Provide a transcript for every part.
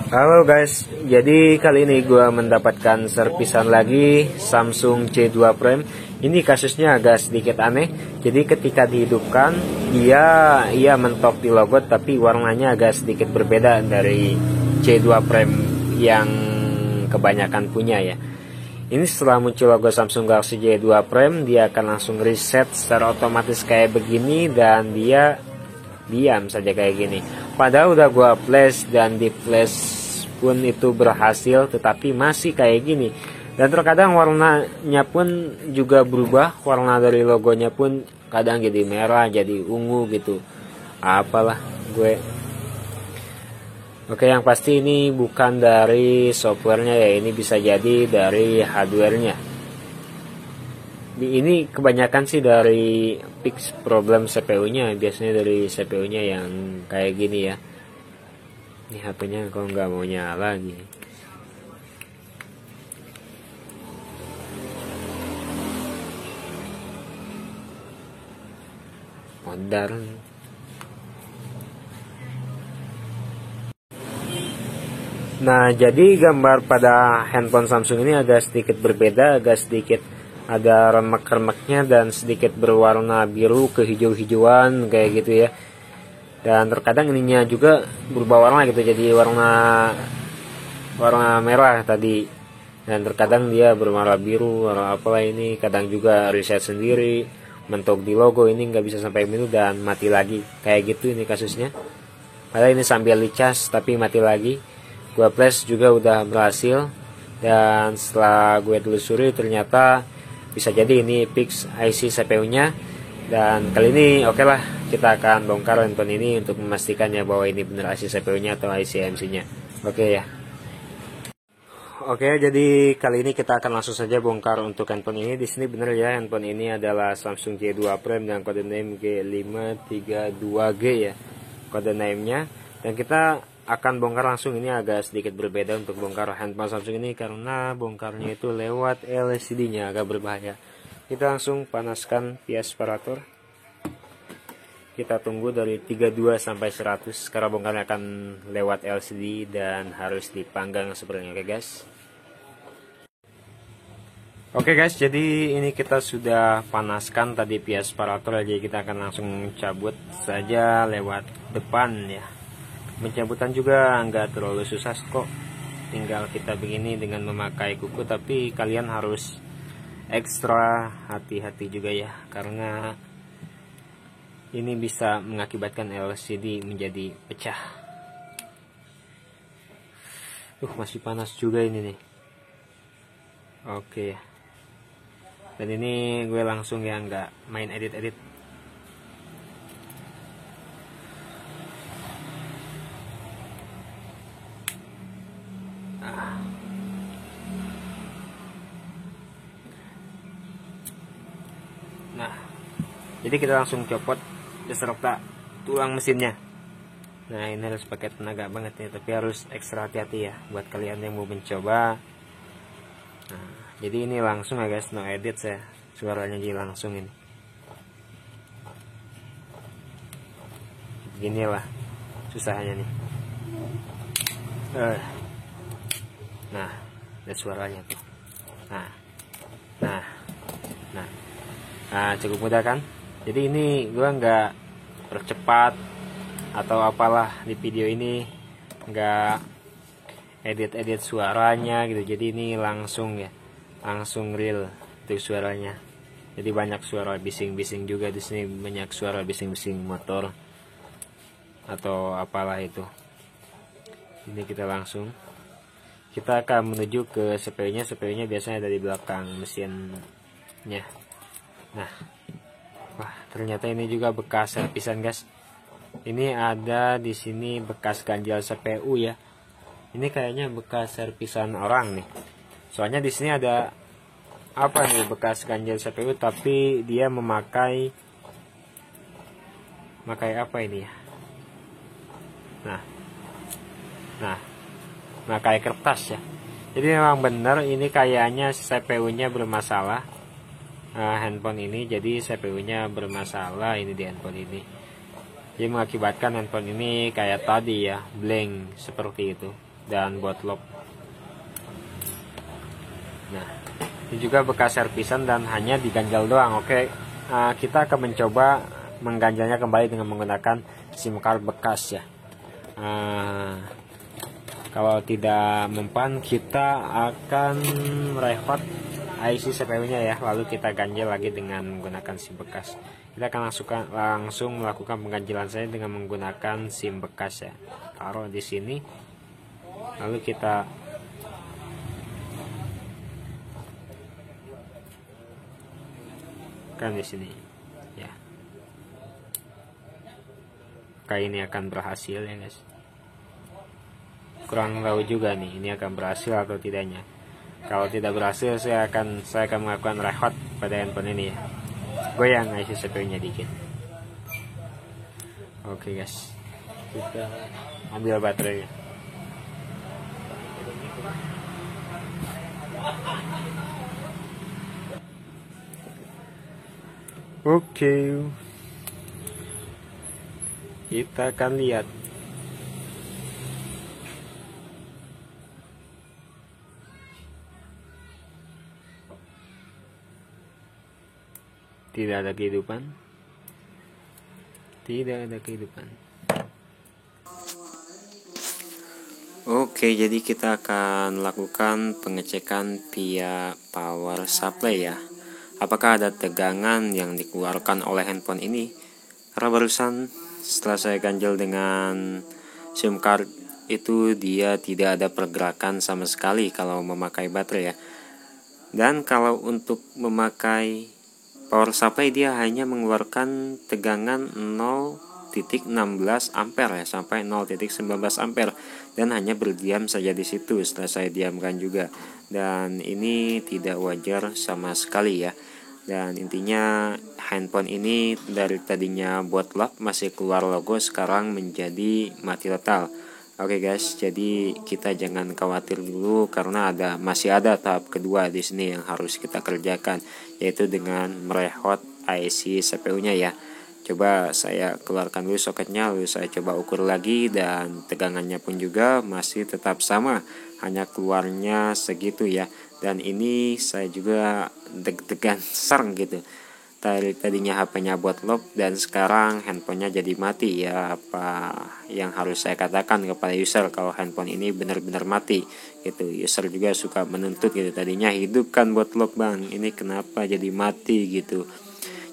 Halo guys, jadi kali ini gue mendapatkan servisan lagi Samsung C2 Prime. Ini kasusnya agak sedikit aneh. Jadi ketika dihidupkan, ia mentok di logo, tapi warnanya agak sedikit berbeda dari C2 Prime yang kebanyakan punya ya. Ini setelah muncul logo Samsung Galaxy J2 Prime, dia akan langsung reset secara otomatis kayak begini, dan dia diam saja kayak gini. Padahal udah gua flash dan di flash pun itu berhasil, tetapi masih kayak gini. Dan terkadang warnanya pun juga berubah, warna dari logonya pun kadang jadi merah, jadi ungu gitu. Apalah gue. Oke, yang pasti ini bukan dari softwarenya ya, ini bisa jadi dari hardwarenya. Ini kebanyakan sih dari fix problem CPU-nya, biasanya dari CPU-nya yang kayak gini ya. Ini HP-nya kok nggak mau nyala gini. Modern. Nah, jadi gambar pada handphone Samsung ini agak sedikit berbeda, agak sedikit ada remek-remeknya dan sedikit berwarna biru kehijau-hijauan kayak gitu ya. Dan terkadang ininya juga berubah warna gitu, jadi warna merah tadi, dan terkadang dia berwarna biru, warna apalah ini. Kadang juga reset sendiri, mentok di logo, ini nggak bisa sampai menu dan mati lagi kayak gitu ini kasusnya. Padahal ini sambil dicas tapi mati lagi. Gua flash juga udah berhasil, dan setelah gue telusuri ternyata bisa jadi ini fix IC CPU-nya. Dan kali ini oke lah, kita akan bongkar handphone ini untuk memastikan ya bahwa ini benar IC CPU-nya atau IC MC-nya. Oke ya. Oke, jadi kali ini kita akan langsung saja bongkar untuk handphone ini. Di sini benar ya, handphone ini adalah Samsung J2 Prime dan kode name G532G ya, kode name-nya. Dan kita akan bongkar langsung. Ini agak sedikit berbeda untuk bongkar handphone Samsung ini karena bongkarnya itu lewat LCD-nya, agak berbahaya. Kita langsung panaskan via aspirator. Kita tunggu dari 32 sampai 100 karena bongkarnya akan lewat LCD dan harus dipanggang seperti ini. Oke guys. Oke guys, jadi ini kita sudah panaskan tadi via aspirator, jadi kita akan langsung cabut saja lewat depan ya. Pencabutan juga nggak terlalu susah kok, tinggal kita begini dengan memakai kuku, tapi kalian harus ekstra hati-hati juga ya, karena ini bisa mengakibatkan LCD menjadi pecah. Masih panas juga ini nih. Oke ya. Dan ini gue langsung ya, nggak main edit-edit. Nah, jadi kita langsung copot beserta tulang mesinnya. Nah, ini harus pakai tenaga banget ya, tapi harus ekstra hati-hati ya buat kalian yang mau mencoba. Nah, jadi ini langsung ya guys, no edit saya, suaranya jadi langsung ini. Beginilah susahnya nih. Nah, ada suaranya tuh. Nah, cukup mudah kan? Jadi ini gua nggak percepat atau apalah di video ini, nggak edit suaranya gitu. Jadi ini langsung ya, langsung real tuh suaranya. Jadi banyak suara bising-bising juga di sini, banyak suara bising-bising motor atau apalah itu. Ini kita akan menuju ke CPU-nya. CPU-nya biasanya ada di belakang mesinnya. Nah, wah, ternyata ini juga bekas servisan guys. Ini ada di sini bekas ganjal CPU ya. Ini kayaknya bekas servisan orang nih. Soalnya di sini ada apa nih, bekas ganjal CPU, tapi dia memakai apa ini ya? Nah, memakai kertas ya. Jadi memang benar ini kayaknya CPU-nya bermasalah. Handphone ini, jadi CPU-nya bermasalah ini di handphone ini. Jadi mengakibatkan handphone ini kayak tadi ya, blank seperti itu dan botlop. Nah, ini juga bekas servisan dan hanya diganjal doang. Oke, kita akan mencoba mengganjalnya kembali dengan menggunakan SIM card bekas ya. Kalau tidak mempan, kita akan revat IC CPU-nya ya, lalu kita ganjel lagi dengan menggunakan SIM bekas. Kita akan langsung melakukan pengganjelan saya dengan menggunakan SIM bekas ya. Taruh di sini, lalu kita kan di sini ya. Kayak ini akan berhasil ya guys. Kurang tahu juga nih ini akan berhasil atau tidaknya. Kalau tidak berhasil, saya akan melakukan rehat pada handphone ini ya. Goyang IC CPU-nya dikit. Oke guys, kita ambil baterainya. Oke, kita akan lihat. Tidak ada kehidupan. Tidak ada kehidupan. Oke, jadi kita akan lakukan pengecekan via power supply ya. Apakah ada tegangan yang dikeluarkan oleh handphone ini? Karena barusan setelah saya ganjel dengan SIM card itu dia tidak ada pergerakan sama sekali kalau memakai baterai ya. Dan kalau untuk memakai power supply dia hanya mengeluarkan tegangan 0,16 ampere ya, sampai 0,19 ampere, dan hanya berdiam saja di situ setelah saya diamkan juga. Dan ini tidak wajar sama sekali ya. Dan intinya handphone ini dari tadinya botlop masih keluar logo, sekarang menjadi mati total. Oke guys, jadi kita jangan khawatir dulu karena masih ada tahap kedua di sini yang harus kita kerjakan, yaitu dengan merehot IC CPU-nya ya. Coba saya keluarkan dulu soketnya, lalu saya coba ukur lagi, dan tegangannya pun juga masih tetap sama, hanya keluarnya segitu ya. Dan ini saya juga deg-degan serang gitu. Tadinya HP-nya botlop dan sekarang handphonenya jadi mati ya. Apa yang harus saya katakan kepada user kalau handphone ini benar-benar mati gitu. User juga suka menuntut gitu, tadinya hidup kan botlop bang, ini kenapa jadi mati gitu.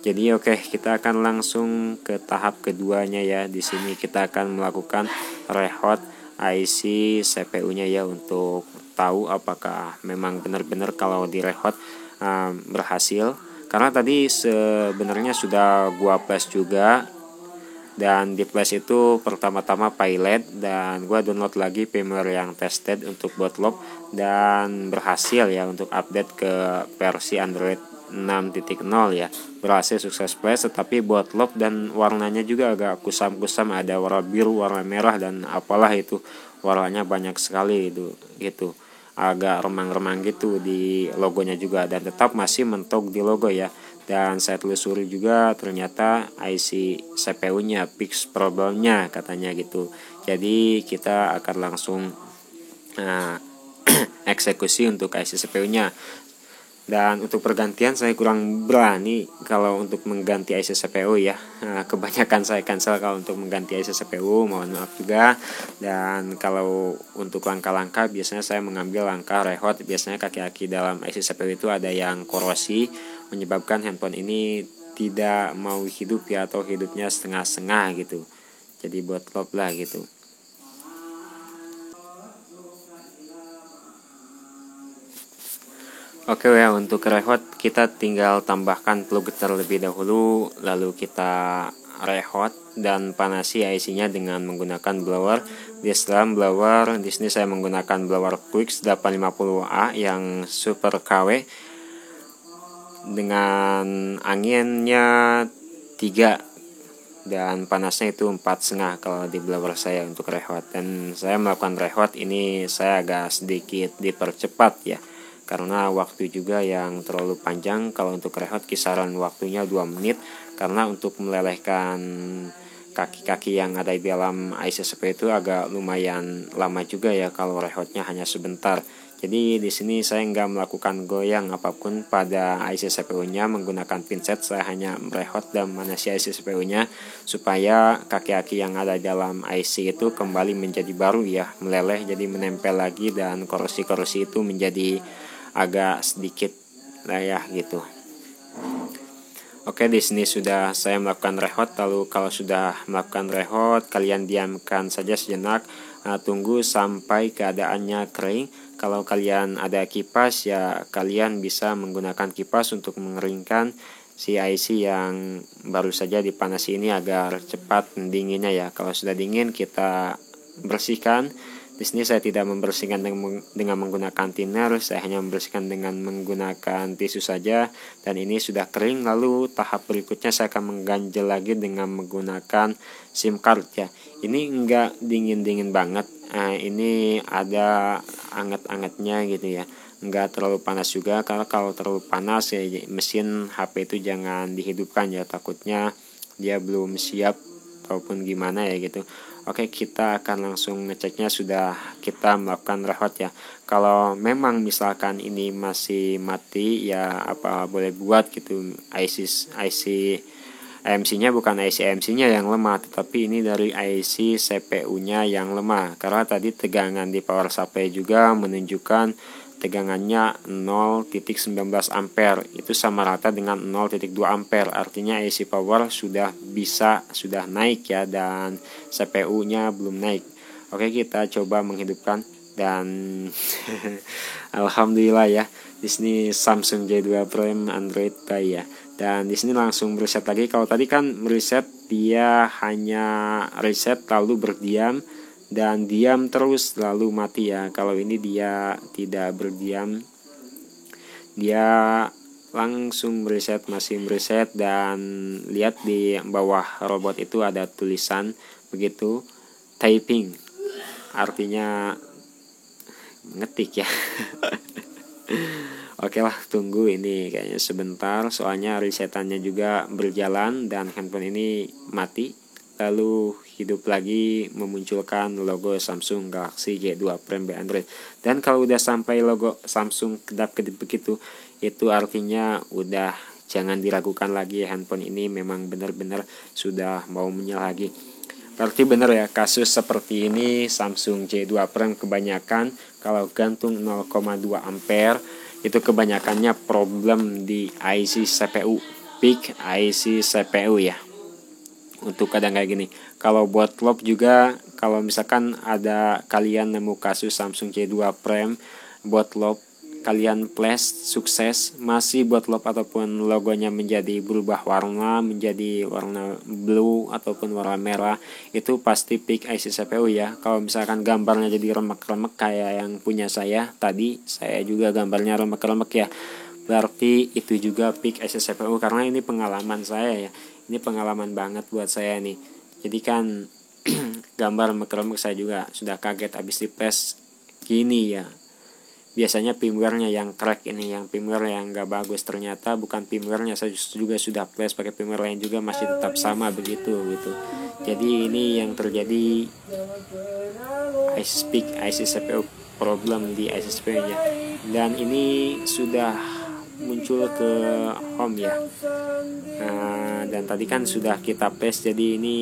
Jadi oke, kita akan langsung ke tahap keduanya ya. Di sini kita akan melakukan rehot IC CPU-nya ya, untuk tahu apakah memang benar-benar kalau direhot berhasil. Karena tadi sebenarnya sudah gua flash juga, dan di flash itu pertama-tama pilot, dan gua download lagi firmware yang tested untuk botlop, dan berhasil ya untuk update ke versi Android 6.0 ya. Berhasil sukses flash, tetapi botlop dan warnanya juga agak kusam-kusam, ada warna biru, warna merah, dan apalah itu warnanya banyak sekali itu gitu. Agak remang-remang gitu di logonya juga, dan tetap masih mentok di logo ya. Dan saya telusuri juga ternyata IC CPU-nya fix problemnya katanya gitu. Jadi kita akan langsung eksekusi untuk IC CPU-nya. Dan untuk pergantian saya kurang berani kalau untuk mengganti IC CPU ya. Kebanyakan saya cancel kalau untuk mengganti IC CPU, mohon maaf juga. Dan kalau untuk langkah-langkah biasanya saya mengambil langkah rehot. Biasanya kaki-kaki dalam IC CPU itu ada yang korosi, menyebabkan handphone ini tidak mau hidup ya, atau hidupnya setengah-setengah gitu. Jadi botlop lah gitu. Oke ya, untuk rehot kita tinggal tambahkan plug terlebih dahulu, lalu kita rehot dan panasi IC-nya dengan menggunakan blower. Di dalam blower di sini saya menggunakan blower Quix 850A yang super KW dengan anginnya 3 dan panasnya itu 4,5 kalau di blower saya untuk rehot. Dan saya melakukan rehot ini saya agak sedikit dipercepat ya, karena waktu juga yang terlalu panjang. Kalau untuk rehot kisaran waktunya 2 menit, karena untuk melelehkan kaki-kaki yang ada di dalam IC CPU itu agak lumayan lama juga ya kalau remote-nya hanya sebentar. Jadi di sini saya nggak melakukan goyang apapun pada IC CPU-nya menggunakan pinset. Saya hanya merehot dan manasi IC CPU-nya supaya kaki-kaki yang ada di dalam IC itu kembali menjadi baru ya, meleleh jadi menempel lagi dan korosi-korosi itu menjadi agak sedikit layah gitu. Oke, di sini sudah saya melakukan remote. Lalu kalau sudah melakukan remote, kalian diamkan saja sejenak, tunggu sampai keadaannya kering. Kalau kalian ada kipas ya kalian bisa menggunakan kipas untuk mengeringkan si IC yang baru saja dipanasi ini agar cepat dinginnya ya. Kalau sudah dingin kita bersihkan. Di sini saya tidak membersihkan dengan menggunakan thinner, saya hanya membersihkan dengan menggunakan tisu saja. Dan ini sudah kering. Lalu tahap berikutnya saya akan mengganjel lagi dengan menggunakan SIM card ya. Ini enggak dingin-dingin banget. Ini ada anget-angetnya gitu ya. Enggak terlalu panas juga, karena kalau terlalu panas ya mesin HP itu jangan dihidupkan ya, takutnya dia belum siap ataupun gimana ya gitu. Oke, kita akan langsung ngeceknya sudah kita melakukan remote ya. Kalau memang misalkan ini masih mati ya apa boleh buat gitu. IC AMC-nya bukan IC AMC-nya yang lemah, tetapi ini dari IC CPU-nya yang lemah. Karena tadi tegangan di power supply juga menunjukkan tegangannya 0.19 ampere, itu sama rata dengan 0.2 ampere. Artinya IC power sudah naik ya, dan CPU-nya belum naik. Oke, kita coba menghidupkan dan alhamdulillah ya. Di sini Samsung J2 Prime Android Pie ya. Dan di sini langsung reset lagi. Kalau tadi kan reset dia hanya reset lalu berdiam dan diam terus lalu mati ya. Kalau ini dia tidak berdiam, dia langsung reset, masih reset. Dan lihat di bawah robot itu ada tulisan begitu, typing, artinya ngetik ya. Oke lah, tunggu ini kayaknya sebentar, soalnya resetannya juga berjalan dan handphone ini mati. Lalu hidup lagi memunculkan logo Samsung Galaxy J2 Prime by Android. Dan kalau udah sampai logo Samsung kedap-kedip begitu, itu artinya udah jangan diragukan lagi, handphone ini memang benar-benar sudah mau menyala lagi. Berarti benar ya, kasus seperti ini Samsung J2 Prime kebanyakan kalau gantung 0,2 ampere itu kebanyakannya problem di IC CPU, peak IC CPU ya. Untuk kadang kayak gini. Kalau buat bootloop juga, kalau misalkan ada kalian nemu kasus Samsung J2 Prime bootloop, kalian flash sukses masih bootloop ataupun logonya menjadi berubah warna menjadi warna blue ataupun warna merah, itu pasti peak IC CPU ya. Kalau misalkan gambarnya jadi remek-remek kayak yang punya saya tadi, saya juga gambarnya remek-remek ya, berarti itu juga peak IC CPU. Karena ini pengalaman saya ya, ini pengalaman banget buat saya nih. Jadi kan gambar remek-remek saya juga sudah kaget habis di flash gini ya. Biasanya firmware-nya yang crack, ini yang firmware yang gak bagus. Ternyata bukan firmware-nya, saya juga sudah flash pakai firmware lain juga masih tetap sama begitu gitu. Jadi ini yang terjadi, IC CPU problem di IC CPU-nya. Dan ini sudah muncul ke home ya. Dan tadi kan sudah kita paste, jadi ini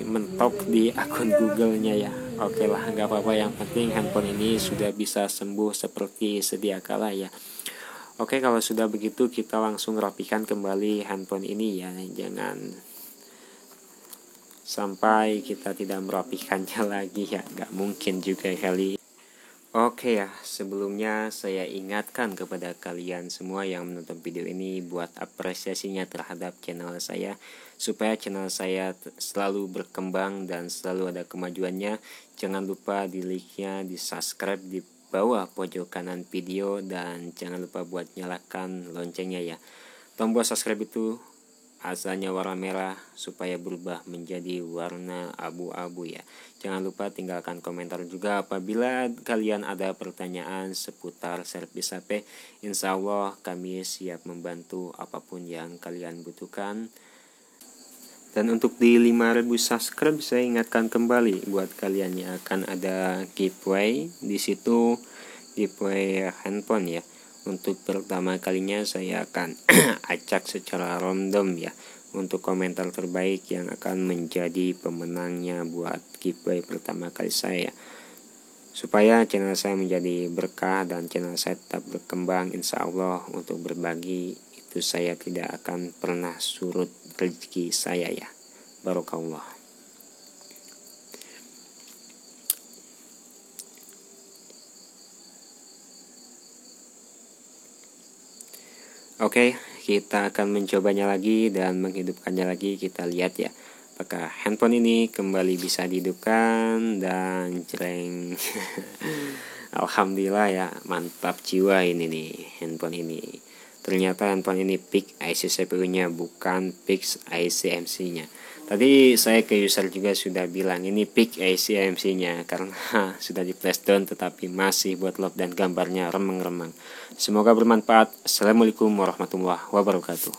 mentok di akun Google-nya ya. Oke lah, nggak apa-apa, yang penting handphone ini sudah bisa sembuh seperti sedia kala ya. Oke, kalau sudah begitu kita langsung rapikan kembali handphone ini ya. Jangan sampai kita tidak merapikannya lagi ya, nggak mungkin juga kali. Oke ya, sebelumnya saya ingatkan kepada kalian semua yang menonton video ini buat apresiasinya terhadap channel saya, supaya channel saya selalu berkembang dan selalu ada kemajuannya. Jangan lupa di like-nya, di subscribe di bawah pojok kanan video, dan jangan lupa buat nyalakan loncengnya ya. Tombol subscribe itu asalnya warna merah supaya berubah menjadi warna abu-abu ya. Jangan lupa tinggalkan komentar juga apabila kalian ada pertanyaan seputar servis HP. Insya Allah kami siap membantu apapun yang kalian butuhkan. Dan untuk di 5.000 subscribe saya ingatkan kembali buat kalian ya, akan ada giveaway di situ, giveaway handphone ya. Untuk pertama kalinya saya akan acak secara random ya, untuk komentar terbaik yang akan menjadi pemenangnya buat giveaway pertama kali saya. Supaya channel saya menjadi berkah dan channel saya tetap berkembang, insya Allah untuk berbagi itu saya tidak akan pernah surut rezeki saya ya. Barakallah. Oke, kita akan mencobanya lagi dan menghidupkannya lagi. Kita lihat ya, apakah handphone ini kembali bisa dihidupkan. Dan jreng. Alhamdulillah ya, mantap jiwa ini nih handphone ini. Ternyata handphone ini PIC IC CPU-nya, bukan PIC IC MC-nya. Tadi saya ke user juga sudah bilang ini PIC IC MC-nya karena sudah di flash down tetapi masih buat lock dan gambarnya remeng-remeng. Semoga bermanfaat. Assalamualaikum warahmatullahi wabarakatuh.